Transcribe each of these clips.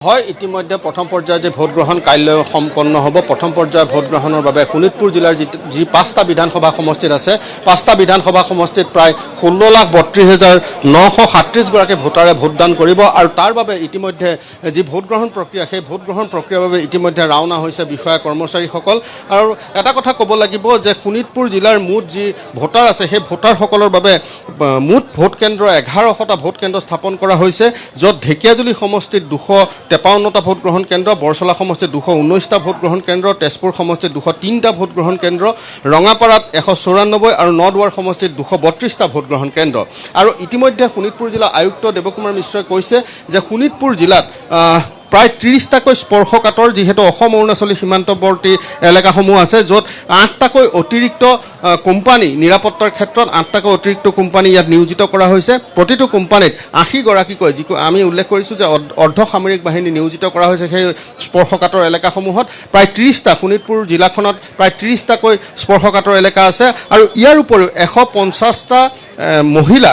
হয় ইতিমধ্যে প্ৰথম পৰ্যায়ৰ যে ভোট গ্ৰহণ কাইলৈ সম্পন্ন হ'ব। প্ৰথম পৰ্যায়ৰ ভোট গ্ৰহণৰ বাবে শোণিতপুৰ জিলাৰ যি 5টা বিধানসভা সমষ্টিত আছে, 5টা বিধানসভা সমষ্টিত প্ৰায় 16,32,937 গৰাকী ভোটাৰে ভোটদান কৰিব আৰু তাৰ বাবে ইতিমধ্যে যি ভোট গ্ৰহণ প্ৰক্ৰিয়া, সেই ভোট গ্ৰহণ প্ৰক্ৰিয়াৰ বাবে ইতিমধ্যে ৰাওনা হৈছে বিষয়া কৰ্মচাৰীসকল। আৰু এটা কথা ক'ব লাগিব যে শোণিতপুৰ জিলাৰ মুঠ যি ভোটাৰ আছে, সেই ভোটাৰসকলৰ বাবে মুঠ ভোট কেন্দ্ৰ 1100টা ভোট কেন্দ্ৰ স্থাপন কৰা হৈছে, য'ত ঢেকীয়াজুলি সমষ্টিত 253টা ভোট গ্ৰহণ কেন্দ্ৰ, বৰছলা সমষ্টিত 219টা ভোট গ্ৰহণ কেন্দ্ৰ, তেজপুৰ সমষ্টিত 203টা ভোট গ্ৰহণ কেন্দ্ৰ, ৰঙাপাৰাত 194 আৰু নদুৱাৰ সমষ্টিত 232টা ভোট গ্ৰহণ কেন্দ্ৰ। আৰু ইতিমধ্যে শোণিতপুৰ জিলা আয়ুক্ত দেৱকুমাৰ মিশ্ৰই কৈছে যে শোণিতপুৰ জিলাত প্ৰায় 30টাকৈ স্পৰ্শকাতৰ যিহেতু অসম অৰুণাচলী সীমান্তৱৰ্তী এলেকাসমূহ আছে, য'ত 8টাকৈ অতিৰিক্ত কোম্পানী নিৰাপত্তাৰ ক্ষেত্ৰত 8টাকৈ অতিৰিক্ত কোম্পানী ইয়াত নিয়োজিত কৰা হৈছে। প্ৰতিটো কোম্পানীত 80 গৰাকীকৈ, যি আমি উল্লেখ কৰিছোঁ যে অৰ্ধসামৰিক বাহিনী নিয়োজিত কৰা হৈছে সেই স্পৰ্শকাতৰ এলেকাসমূহত। প্ৰায় 30টা শোণিতপুৰ জিলাখনত প্ৰায় 30টাকৈ স্পৰ্শকাতৰ এলেকা আছে আৰু ইয়াৰ উপৰিও 150টা মহিলা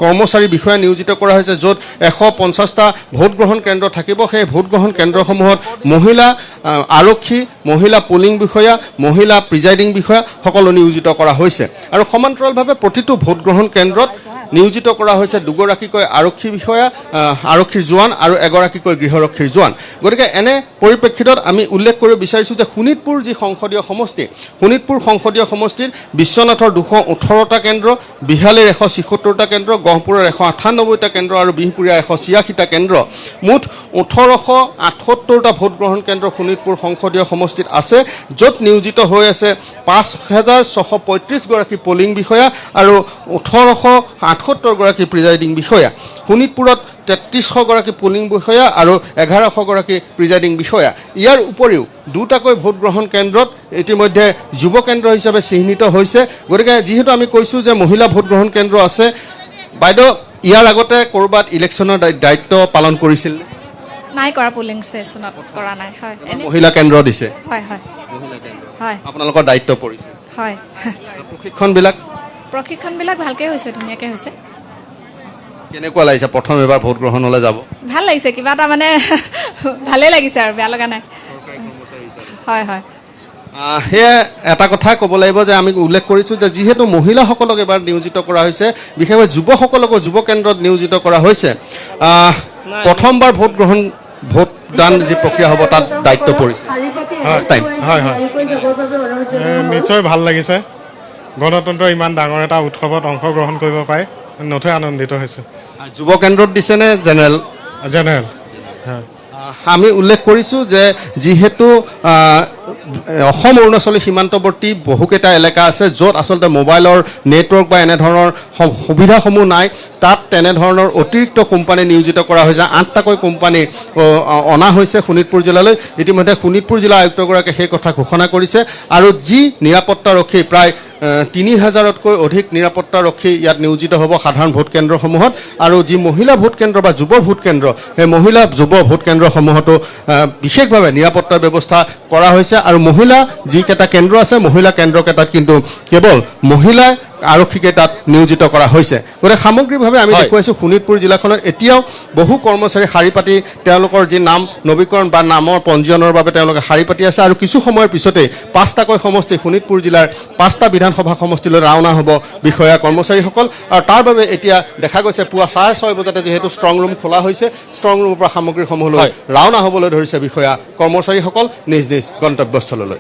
কৰ্মচাৰী বিষয়া নিয়োজিত কৰা হৈছে, য'ত 150টা ভোট গ্ৰহণ কেন্দ্ৰ থাকিব। সেই ভোট গ্ৰহণ কেন্দ্ৰসমূহত মহিলা আৰক্ষী, মহিলা পুলিং বিষয়া, মহিলা প্ৰিজাইডিং বিষয়া সকলো নিয়োজিত কৰা হৈছে। আৰু সমান্তৰালভাৱে প্ৰতিটো ভোট গ্ৰহণ কেন্দ্ৰত নিয়োজিত কৰা হৈছে 2গৰাকীকৈ আৰক্ষী বিষয়া, আৰক্ষীৰ জোৱান আৰু 1গৰাকীকৈ গৃহৰক্ষীৰ জোৱান। গতিকে এনে পৰিপ্ৰেক্ষিতত আমি উল্লেখ কৰিব বিচাৰিছোঁ যে শোণিতপুৰ যি সংসদীয় সমষ্টি, শোণিতপুৰ সংসদীয় সমষ্টিত বিশ্বনাথৰ 218টা কেন্দ্ৰ, বিহালীৰ 176টা কেন্দ্ৰ, গহপুৰৰ 198টা কেন্দ্ৰ আৰু বিহপুৰীয়া 186টা কেন্দ্ৰ, মুঠ 1878টা ভোট গ্ৰহণ কেন্দ্ৰ শোণিতপুৰ সংসদীয় সমষ্টিত আছে, য'ত নিয়োজিত হৈ আছে 5,635 গৰাকী পলিং বিষয়া আৰু 1,878 গৰাকী প্ৰিজাইডিং বিষয়া। শোণিতপুৰত 3300 গৰাকী পলিং বিষয়া আৰু 1100 গৰাকী প্ৰিজাইডিং বিষয়া। ইয়াৰ উপৰিও 2টাকৈ ভোট গ্ৰহণ কেন্দ্ৰত ইতিমধ্যে যুৱ কেন্দ্ৰ হিচাপে চিহ্নিত হৈছে। গতিকে যিহেতু আমি কৈছোঁ যে মহিলা ভোট গ্ৰহণ কেন্দ্ৰ আছে, বাইদেউ ইয়াৰ আগতে ক'ৰবাত ইলেকশ্যনৰ দায়িত্ব পালন কৰিছিল? নাই কৰা, পুলিং ষ্টেচনত কৰা নাই। হয়, মহিলা কেন্দ্ৰ দিছে? হয় হয় হয়, আপোনালোকৰ দায়িত্ব পৰিছে? হয়। প্ৰশিক্ষণবিলাক ভালকৈ হৈছে, ধুনীয়াকৈ হৈছে। কেনেকুৱা লাগিছে প্ৰথম এবাৰ ভোট গ্ৰহণলৈ যাব? ভাল লাগিছে, কিবা এটা মানে ভালেই লাগিছে আৰু বেয়া লগা নাই। হয় হয়। সেয়া এটা কথা ক'ব লাগিব যে আমি উল্লেখ কৰিছোঁ যে যিহেতু মহিলাসকলক এবাৰ নিয়োজিত কৰা হৈছে, বিশেষকৈ যুৱসকলকো যুৱ কেন্দ্ৰত নিয়োজিত কৰা হৈছে, প্ৰথমবাৰ ভোটদান যি প্ৰক্ৰিয়া হ'ব তাত দায়িত্ব পৰিছে। হয় হয়, নিশ্চয় ভাল লাগিছে। গণতন্ত্ৰৰ ইমান ডাঙৰ এটা উৎসৱত অংশগ্ৰহণ কৰিব পাই নথৈ আনন্দিত হৈছোঁ। যুৱ কেন্দ্ৰত দিছেনে জেনেৰেল? জেনেৰেল। হয়, আমি উল্লেখ কৰিছোঁ যে যিহেতু অসম অৰুণাচলী সীমান্তৱৰ্তী বহুকেইটা এলেকা আছে, য'ত আচলতে মোবাইলৰ নেটৱৰ্ক বা এনেধৰণৰ সুবিধাসমূহ নাই, তাত তেনেধৰণৰ অতিৰিক্ত কোম্পানী নিয়োজিত কৰা হৈছে। 8টাকৈ কোম্পানী অনা হৈছে শোণিতপুৰ জিলালৈ। ইতিমধ্যে শোণিতপুৰ জিলা আয়ুক্তগৰাকীয়ে সেই কথা ঘোষণা কৰিছে। আৰু যি নিৰাপত্তাৰক্ষী প্ৰায় 3000তকৈ অধিক নিৰাপত্তাৰক্ষী ইয়াত নিয়োজিত হ'ব সাধাৰণ ভোট কেন্দ্ৰসমূহত। আৰু যি মহিলা ভোট কেন্দ্ৰ বা যুৱ ভোট কেন্দ্ৰ, সেই মহিলা যুৱ ভোট কেন্দ্ৰসমূহতো বিশেষভাৱে নিৰাপত্তাৰ ব্যৱস্থা কৰা হৈছে। আৰু মহিলা যিকেইটা কেন্দ্ৰ আছে, মহিলা কেন্দ্ৰকেইটাত কিন্তু কেৱল মহিলা আৰক্ষীকেইটাত নিয়োজিত কৰা হৈছে। গতিকে সামগ্ৰিকভাৱে আমি দেখুৱাইছোঁ শোণিতপুৰ জিলাখনত এতিয়াও বহু কৰ্মচাৰী শাৰী পাতি তেওঁলোকৰ যি নাম নৱীকৰণ বা নামৰ পঞ্জীয়নৰ বাবে তেওঁলোকে শাৰী পাতি আছে। আৰু কিছু সময়ৰ পিছতেই 5টাকৈ সমষ্টি শোণিতপুৰ জিলাৰ 5টা বিধানসভা সমষ্টিলৈ ৰাওনা হ'ব বিষয়া কৰ্মচাৰীসকল। আৰু তাৰ বাবে এতিয়া দেখা গৈছে পুৱা 6:30 বজাতে যিহেতু ষ্ট্ৰং ৰুম খোলা হৈছে, ষ্ট্ৰং ৰুমৰ পৰা সামগ্ৰীসমূহলৈ ৰাওনা হ'বলৈ ধৰিছে বিষয়া কৰ্মচাৰীসকল নিজ নিজ গন্তব্যস্থললৈ।